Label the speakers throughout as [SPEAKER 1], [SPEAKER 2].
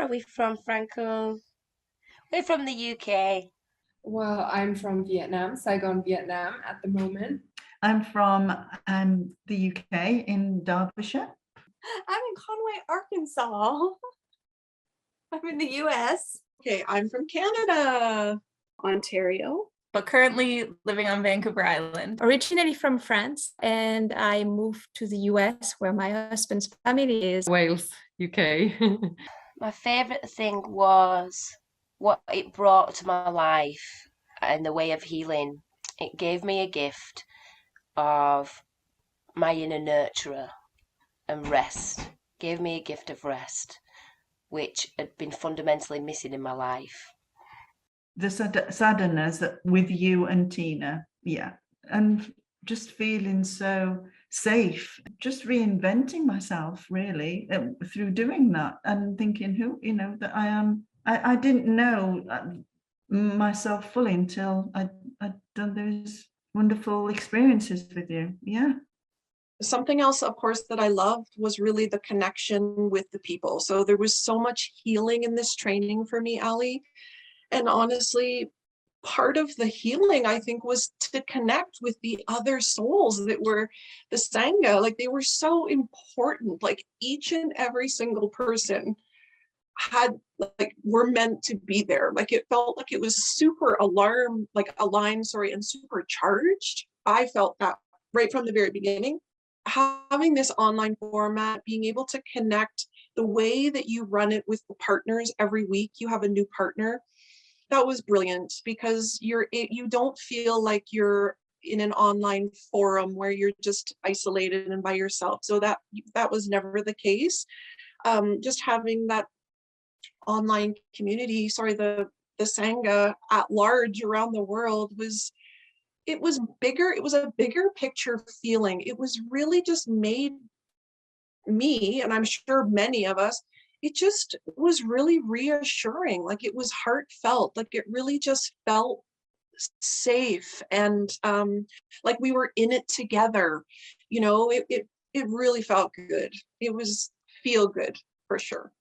[SPEAKER 1] are we from, Franco? We're from the UK.
[SPEAKER 2] Well, I'm from Vietnam, Saigon, Vietnam at the moment.
[SPEAKER 3] I'm from the UK in Derbyshire.
[SPEAKER 4] I'm in Conway, Arkansas. I'm in the US.
[SPEAKER 5] Okay, I'm from Canada,
[SPEAKER 6] Ontario,
[SPEAKER 7] but currently living on Vancouver Island.
[SPEAKER 4] Originally from France, and I moved to the US where my husband's family is.
[SPEAKER 8] Wales, UK.
[SPEAKER 1] My favourite thing was what it brought to my life in the way of healing. It gave me a gift of my inner nurturer and rest. Gave me a gift of rest, which had been fundamentally missing in my life.
[SPEAKER 3] The sadness with you and Tina, yeah, and just feeling so safe, just reinventing myself really through doing that, and thinking that I am. I didn't know myself fully until I'd done those wonderful experiences with you. Yeah.
[SPEAKER 5] Something else, of course, that I loved was really the connection with the people. So there was so much healing in this training for me, Ali. And honestly, part of the healing, I think, was to connect with the other souls that were the Sangha. Like, they were so important. Like, each and every single person were meant to be there. Like, it felt like it was super aligned, and super charged. I felt that right from the very beginning. Having this online format, being able to connect the way that you run it with the partners every week, you have a new partner. That was brilliant, because you don't feel like you're in an online forum where you're just isolated and by yourself. So that was never the case. Just having that online community, the Sangha at large around the world was bigger. It was a bigger picture feeling. It was really just made me, and I'm sure many of us, it just was really reassuring. Like, it was heartfelt. Like, it really just felt safe, and like we were in it together. It really felt good. It was feel good for sure.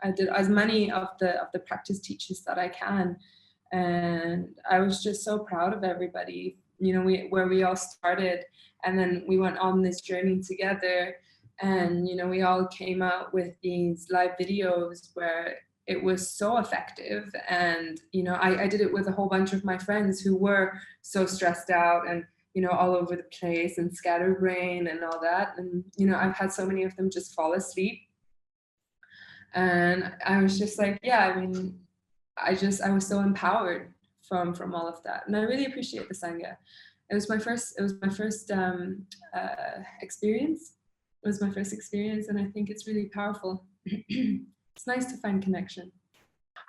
[SPEAKER 2] I did as many of the practice teachers that I can, and I was just so proud of everybody. Where we all started, and then we went on this journey together. And, we all came out with these live videos where it was so effective. And, I did it with a whole bunch of my friends who were so stressed out and, all over the place and scatterbrain and all that. And, I've had so many of them just fall asleep. And I was just like, I was so empowered from all of that. And I really appreciate the Sangha. It was my first experience. It was my first experience, and I think it's really powerful. It's nice to find connection.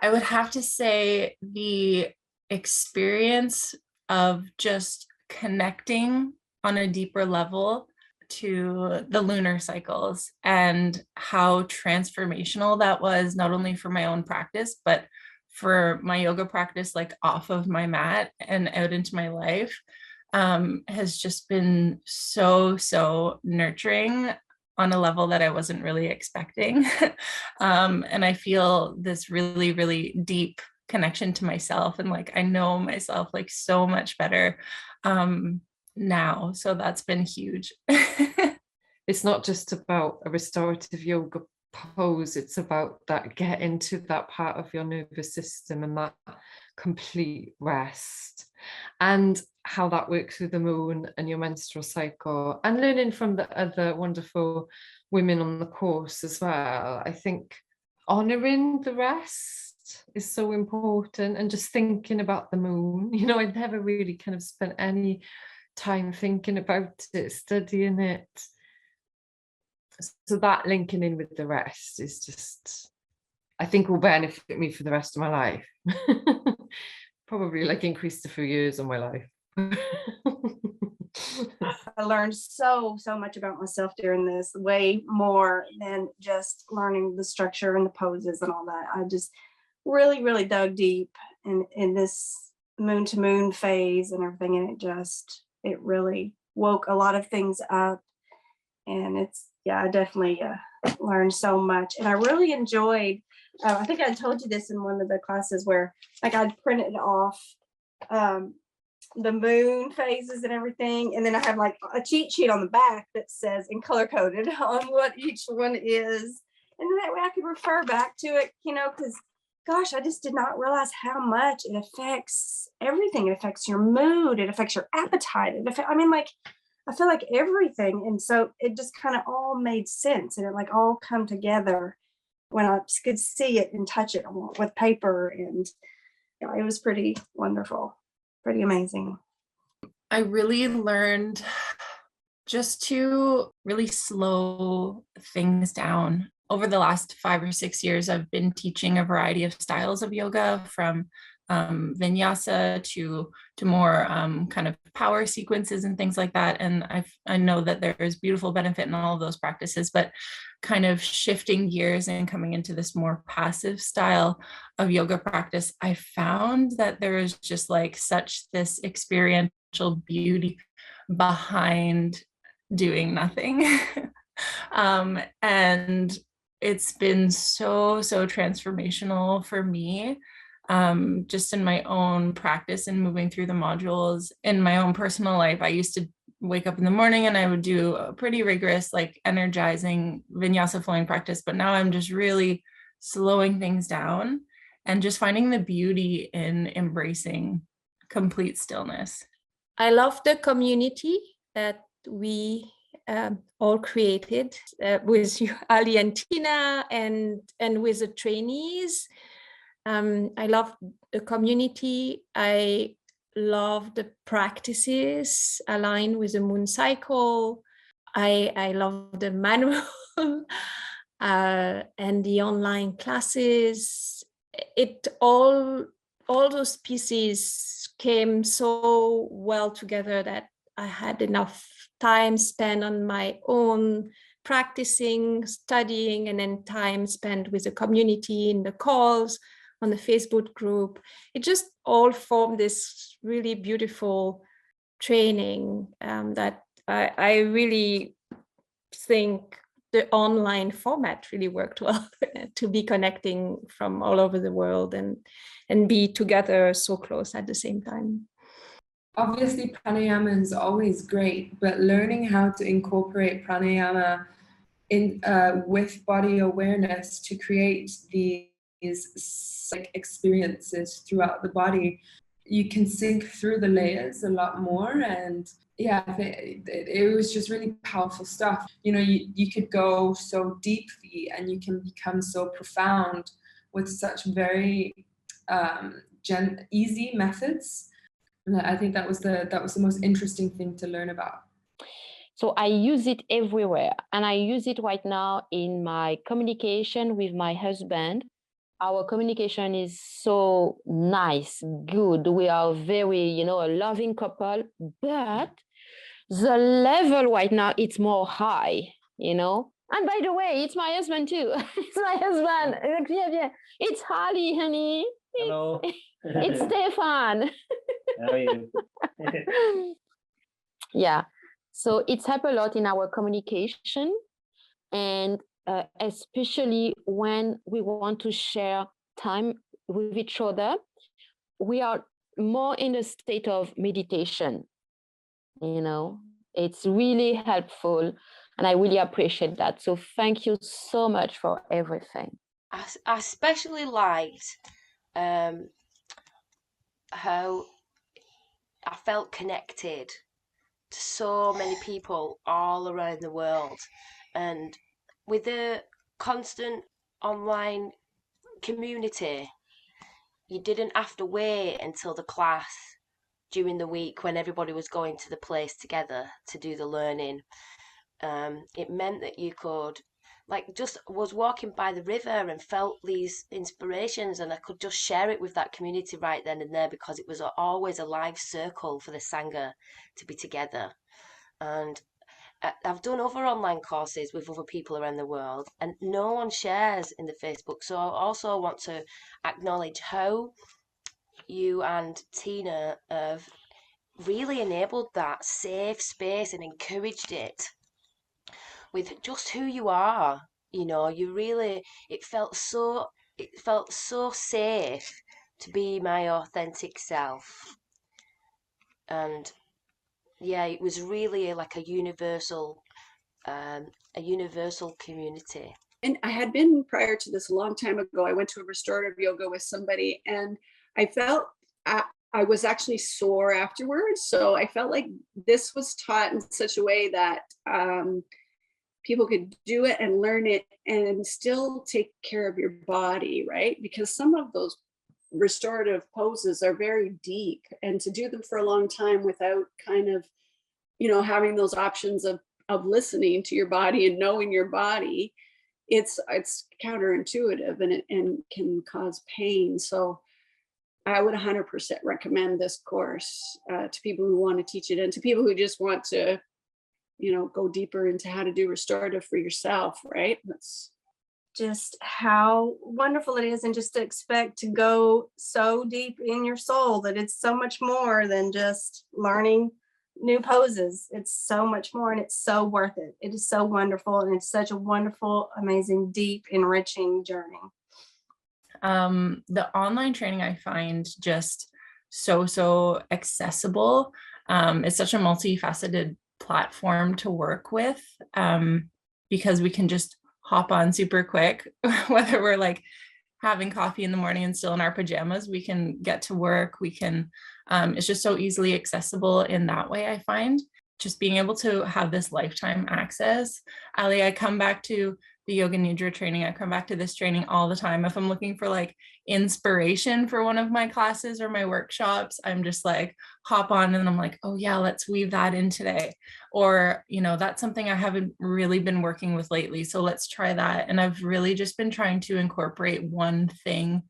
[SPEAKER 7] I would have to say the experience of just connecting on a deeper level to the lunar cycles, and how transformational that was, not only for my own practice, but for my yoga practice, like off of my mat and out into my life, has just been so nurturing on a level that I wasn't really expecting. And I feel this really, really deep connection to myself, and like I know myself like so much better now. So that's been huge.
[SPEAKER 8] It's not just about a restorative yoga pose, it's about that getting to that part of your nervous system and that complete rest, and how that works with the moon and your menstrual cycle, and learning from the other wonderful women on the course as well. I think honoring the rest is so important, and just thinking about the moon. I'd never really kind of spent any time thinking about it, studying it. So that linking in with the rest is just, I think, will benefit me for the rest of my life. Probably like increased a few years of my life.
[SPEAKER 6] I learned so much about myself during this, way more than just learning the structure and the poses and all that. I just really dug deep in this moon to moon phase and everything, and it really woke a lot of things up. And yeah, I definitely learned so much. And I really enjoyed, I think I told you this in one of the classes where like I'd printed off the moon phases and everything. And then I have like a cheat sheet on the back that says and color coded on what each one is. And then that way I could refer back to it, you know, because gosh, I just did not realize how much it affects everything. It affects your mood. It affects your appetite. I mean, like, I feel like everything. And so it just kind of all made sense and it like all come together when I could see it and touch it with paper. And yeah, it was pretty wonderful, pretty amazing.
[SPEAKER 7] I really learned just to really slow things down. Over the last 5 or 6 years, I've been teaching a variety of styles of yoga, from vinyasa to more kind of power sequences and things like that. And I know that there is beautiful benefit in all of those practices, but kind of shifting gears and coming into this more passive style of yoga practice, I found that there is just like such this experiential beauty behind doing nothing. And it's been so transformational for me, just in my own practice and moving through the modules. In my own personal life, I used to wake up in the morning and I would do a pretty rigorous, like energizing vinyasa flowing practice, but now I'm just really slowing things down and just finding the beauty in embracing complete stillness.
[SPEAKER 4] I love the community that we all created with you, Ali and Tina, and with the trainees. I love the community. I love the practices aligned with the moon cycle. I love the manual and the online classes. All those pieces came so well together that I had enough time spent on my own practicing, studying, and then time spent with the community in the calls, on the Facebook group. It just all formed this really beautiful training that I really think the online format really worked well to be connecting from all over the world and be together so close at the same time.
[SPEAKER 2] Obviously, pranayama is always great, but learning how to incorporate pranayama in with body awareness to create these like experiences throughout the body, you can sink through the layers a lot more. And yeah, it was just really powerful stuff. You know, you could go so deeply and you can become so profound with such very easy methods. And I think that was the most interesting thing to learn about.
[SPEAKER 9] So I use it everywhere, and I use it right now in my communication with my husband. Our communication is so nice, good. We are very, a loving couple, but the level right now, it's more high, And by the way, it's my husband too. It's my husband. It's Holly, honey.
[SPEAKER 10] Hello.
[SPEAKER 9] It's Stefan.
[SPEAKER 10] How are you?
[SPEAKER 9] Yeah. So it's helped a lot in our communication, and especially when we want to share time with each other, we are more in a state of meditation. It's really helpful, and I really appreciate that. So thank you so much for everything.
[SPEAKER 1] I especially liked how I felt connected to so many people all around the world, and with the constant online community, you didn't have to wait until the class during the week when everybody was going to the place together to do the learning. It meant that you could, like, just was walking by the river and felt these inspirations, and I could just share it with that community right then and there, because it was always a live circle for the Sangha to be together. And I've done other online courses with other people around the world, and no one shares in the Facebook. So I also want to acknowledge how you and Tina have really enabled that safe space and encouraged it with just who you are. You know, you really, it felt so safe to be my authentic self. And yeah, it was really like a universal community.
[SPEAKER 11] And I had been, prior to this, a long time ago, I went to a restorative yoga with somebody, and I felt I was actually sore afterwards. So I felt like this was taught in such a way that people could do it and learn it and still take care of your body, right? Because some of those restorative poses are very deep, and to do them for a long time without kind of, having those options of listening to your body and knowing your body, it's counterintuitive, and it can cause pain. So I would 100% recommend this course to people who want to teach it, and to people who just want to, go deeper into how to do restorative for yourself, right? That's
[SPEAKER 6] just how wonderful it is, and just to expect to go so deep in your soul that it's so much more than just learning new poses. It's so much more, and it's so worth it. It is so wonderful, and it's such a wonderful, amazing, deep, enriching journey.
[SPEAKER 7] The online training I find just so accessible. It's such a multifaceted platform to work with, because we can just hop on super quick, whether we're like having coffee in the morning and still in our pajamas, we can get to work. We can, it's just so easily accessible in that way. I find just being able to have this lifetime access. Ali, I come back to the yoga nidra training. I come back to this training all the time. If I'm looking for like inspiration for one of my classes or my workshops, I'm just like hop on and I'm like, oh yeah, let's weave that in today. Or, that's something I haven't really been working with lately, so let's try that. And I've really just been trying to incorporate one thing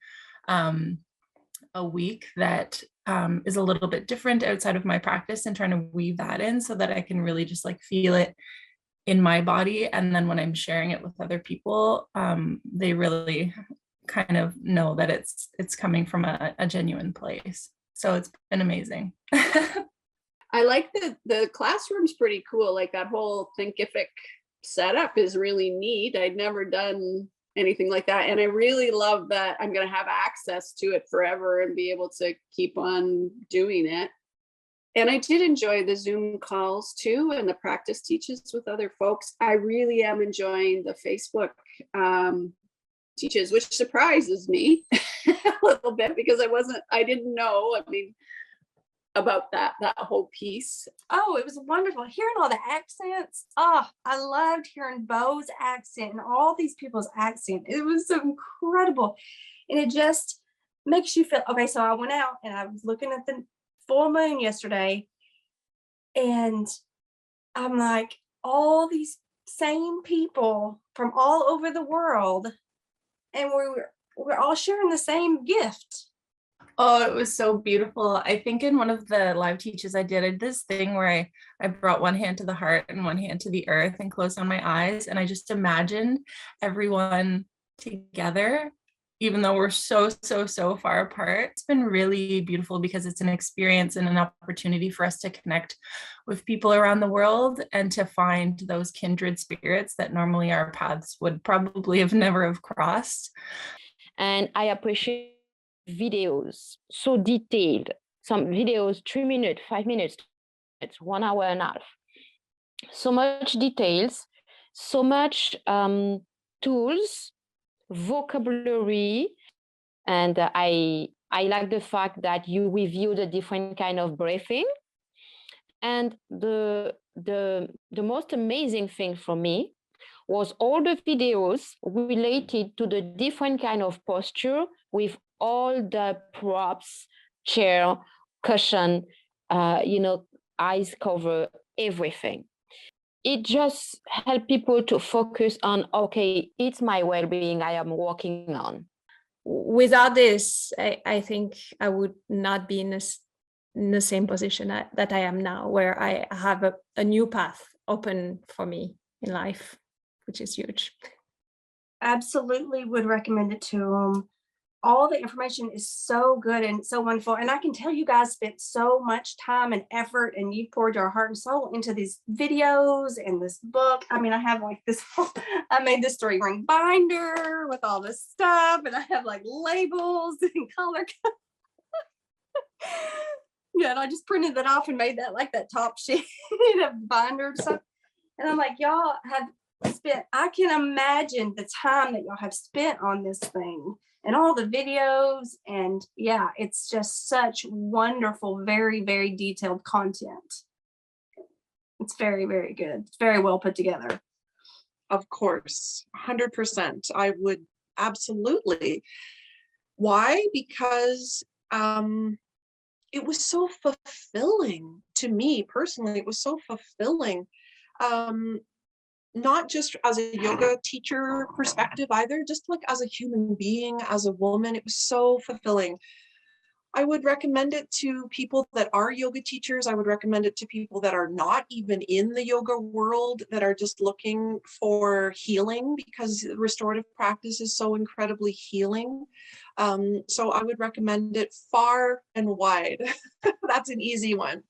[SPEAKER 7] a week that is a little bit different outside of my practice, and trying to weave that in so that I can really just like feel it in my body. And then when I'm sharing it with other people, they really kind of know that it's coming from a genuine place. So it's been amazing.
[SPEAKER 11] I like the classroom's pretty cool. Like that whole Thinkific setup is really neat. I'd never done anything like that. And I really love that I'm going to have access to it forever and be able to keep on doing it. And I did enjoy the Zoom calls too, and the practice teaches with other folks. I really am enjoying the Facebook teaches, which surprises me a little bit, because I didn't know, about that whole piece.
[SPEAKER 6] Oh, it was wonderful hearing all the accents. Oh, I loved hearing Bo's accent and all these people's accent. It was so incredible. And it just makes you feel, okay, so I went out and I was looking at the full moon yesterday, and I'm like, all these same people from all over the world, and we're all sharing the same gift.
[SPEAKER 7] Oh, it was so beautiful. I think in one of the live teaches I did this thing where I brought one hand to the heart and one hand to the earth and closed on my eyes, and I just imagined everyone together, even though we're so far apart. It's been really beautiful because it's an experience and an opportunity for us to connect with people around the world and to find those kindred spirits that normally our paths would probably have never have crossed.
[SPEAKER 9] And I appreciate videos, so detailed. Some videos, 3 minutes, 5 minutes, it's 1 hour and a half. So much details, so much tools, vocabulary, and I like the fact that you review the different kind of breathing. And the most amazing thing for me was all the videos related to the different kind of posture with all the props, chair, cushion, eyes cover, everything. It just helps people to focus on, okay, it's my well-being I am working on.
[SPEAKER 4] Without this, I think I would not be in the same position that I am now, where I have a new path open for me in life, which is huge.
[SPEAKER 6] Absolutely would recommend it to them. all the information is so good and so wonderful. And I can tell you guys spent so much time and effort, and you poured your heart and soul into these videos and this book. I mean, I have like this, I made this 3-ring binder with all this stuff, and I have like labels and color. Yeah, and I just printed that off and made that like that top sheet of binder or something. And I'm like, y'all have spent, I can imagine the time that y'all have spent on this thing and all the videos. And yeah, it's just such wonderful, very, very detailed content. It's very, very good. It's very well put together.
[SPEAKER 5] Of course, 100%. I would absolutely. Why? Because it was so fulfilling to me personally. It was so fulfilling. Not just as a yoga teacher perspective either, just like as a human being, as a woman, it was so fulfilling. I would recommend it to people that are yoga teachers. I would recommend it to people that are not even in the yoga world, that are just looking for healing, because restorative practice is so incredibly healing. So I would recommend it far and wide. That's an easy one.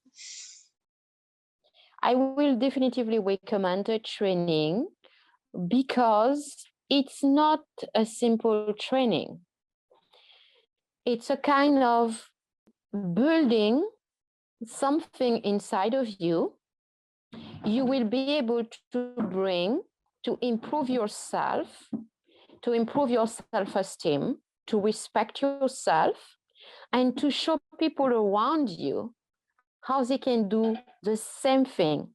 [SPEAKER 9] I will definitively recommend the training because it's not a simple training. It's a kind of building something inside of you. You will be able to bring to improve yourself, to improve your self-esteem, to respect yourself, and to show people around you how they can do the same thing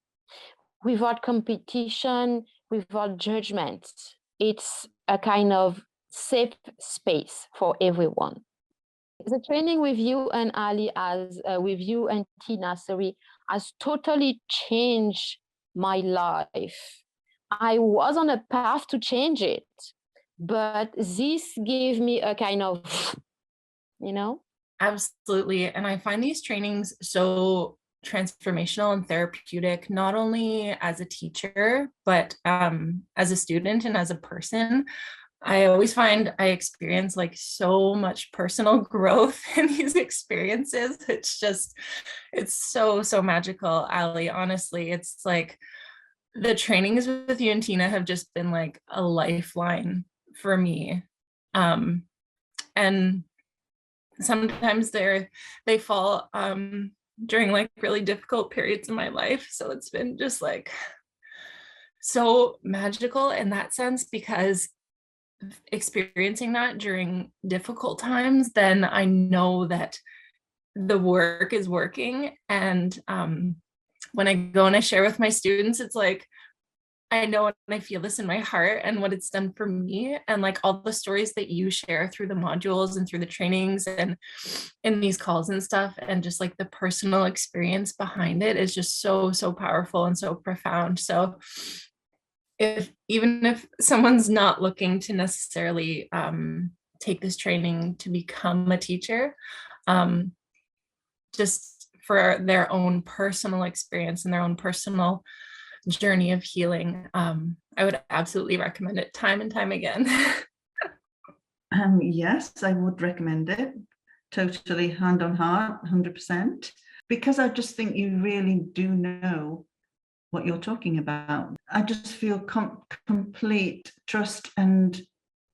[SPEAKER 9] without competition, without judgment. It's a kind of safe space for everyone. The training with you and Ali, with you and Tina, sorry, has totally changed my life. I was on a path to change it, but this gave me a kind of, you know?
[SPEAKER 7] Absolutely. And I find these trainings so transformational and therapeutic, not only as a teacher, but as a student and as a person. I always find I experience like so much personal growth in these experiences. It's so magical, Ali. Honestly, it's like the trainings with you and Tina have just been like a lifeline for me. And sometimes they fall during like really difficult periods in my life. So it's been just like so magical in that sense, because experiencing that during difficult times, then I know that the work is working. And when I go and I share with my students, it's like I know and I feel this in my heart and what it's done for me, and like all the stories that you share through the modules and through the trainings and in these calls and stuff, and just like the personal experience behind it is just so powerful and so profound. So even if someone's not looking to necessarily take this training to become a teacher, just for their own personal experience and their own personal journey of healing, I would absolutely recommend it time and time again.
[SPEAKER 3] Yes, I would recommend it. Totally hand on heart, 100%. Because I just think you really do know what you're talking about. I just feel complete trust and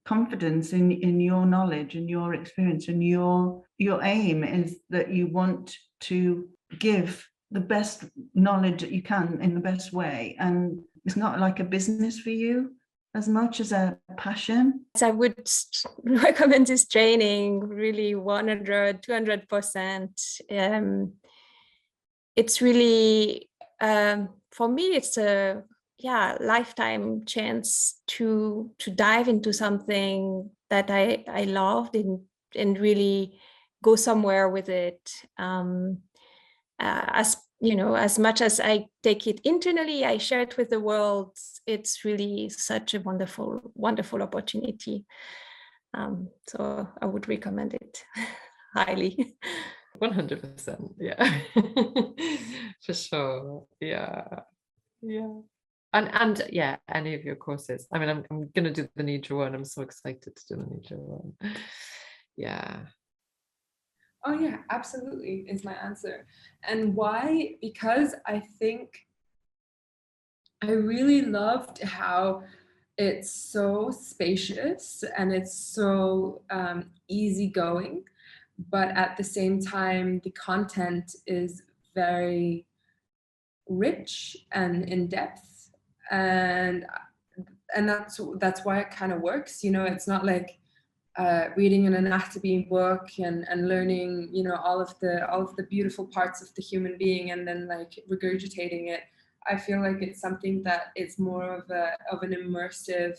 [SPEAKER 3] confidence in your knowledge and your experience, and your aim is that you want to give the best knowledge that you can in the best way, and it's not like a business for you as much as a passion.
[SPEAKER 4] I would recommend this training really 200%. It's really for me, it's a lifetime chance to dive into something that I loved and really go somewhere with it. As you know, as much as I take it internally, I share it with the world. It's really such a wonderful opportunity. So I would recommend it highly.
[SPEAKER 8] 100%, yeah. For sure. Yeah. And yeah, any of your courses. I mean, I'm gonna do the Nidra one. I'm so excited to do the Nidra one. Yeah.
[SPEAKER 2] Oh yeah, absolutely is my answer. And why? Because I think I really loved how it's so spacious and it's so easygoing, but at the same time, the content is very rich and in depth, and that's why it kind of works. You know, it's not like reading an anatomy book and learning, you know, all of the beautiful parts of the human being and then like regurgitating it. I feel like it's something that is more of an immersive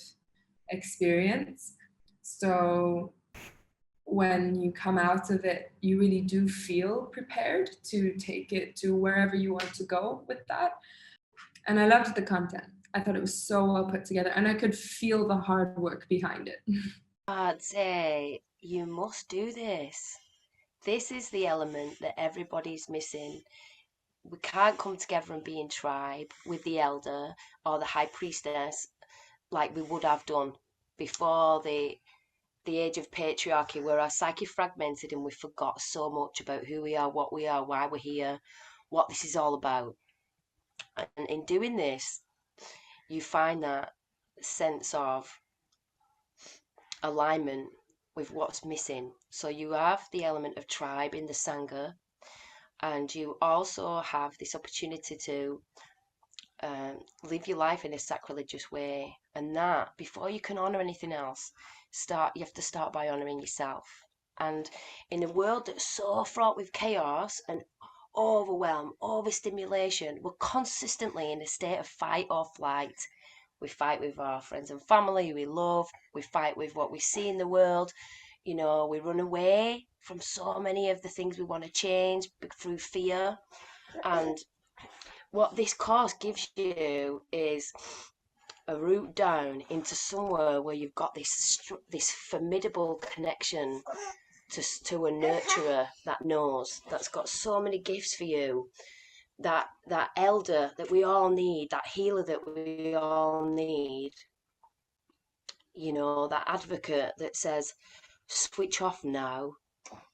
[SPEAKER 2] experience. So when you come out of it, you really do feel prepared to take it to wherever you want to go with that. And I loved the content. I thought it was so well put together, and I could feel the hard work behind it.
[SPEAKER 1] I'd say you must do this. This is the element that everybody's missing. We can't come together and be in tribe with the elder or the high priestess like we would have done before the age of patriarchy, where our psyche fragmented and we forgot so much about who we are, why we're here, what this is all about. And in doing this, you find that sense of alignment with what's missing. So you have the element of tribe in the Sangha, and you also have this opportunity to live your life in a sacrilegious way. And that, before you can honor anything else, you have to start by honoring yourself. And in a world that's so fraught with chaos and overwhelm, overstimulation, we're consistently in a state of fight or flight. We fight with our friends and family we love. We fight with what we see in the world. You know, we run away from so many of the things we want to change through fear. And what this course gives you is a route down into somewhere where you've got this formidable connection to a nurturer that knows, that's got so many gifts for you, that elder that we all need, that healer that we all need, you know, that advocate that says, switch off now.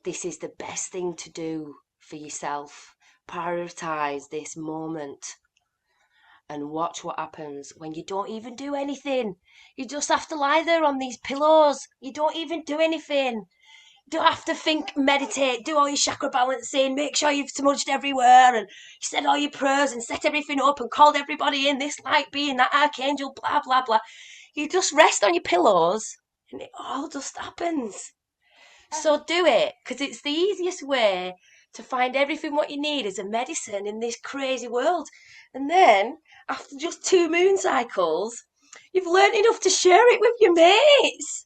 [SPEAKER 1] This is the best thing to do for yourself. Prioritize this moment and watch what happens when you don't even do anything. You just have to lie there on these pillows. You don't even do anything. You don't have to think, meditate, do all your chakra balancing, make sure you've smudged everywhere and you said all your prayers and set everything up and called everybody in, this light being, that archangel, blah, blah, blah. You just rest on your pillows and it all just happens. So do it, because it's the easiest way to find everything what you need as a medicine in this crazy world. And then, after just 2 moon cycles, you've learned enough to share it with your mates.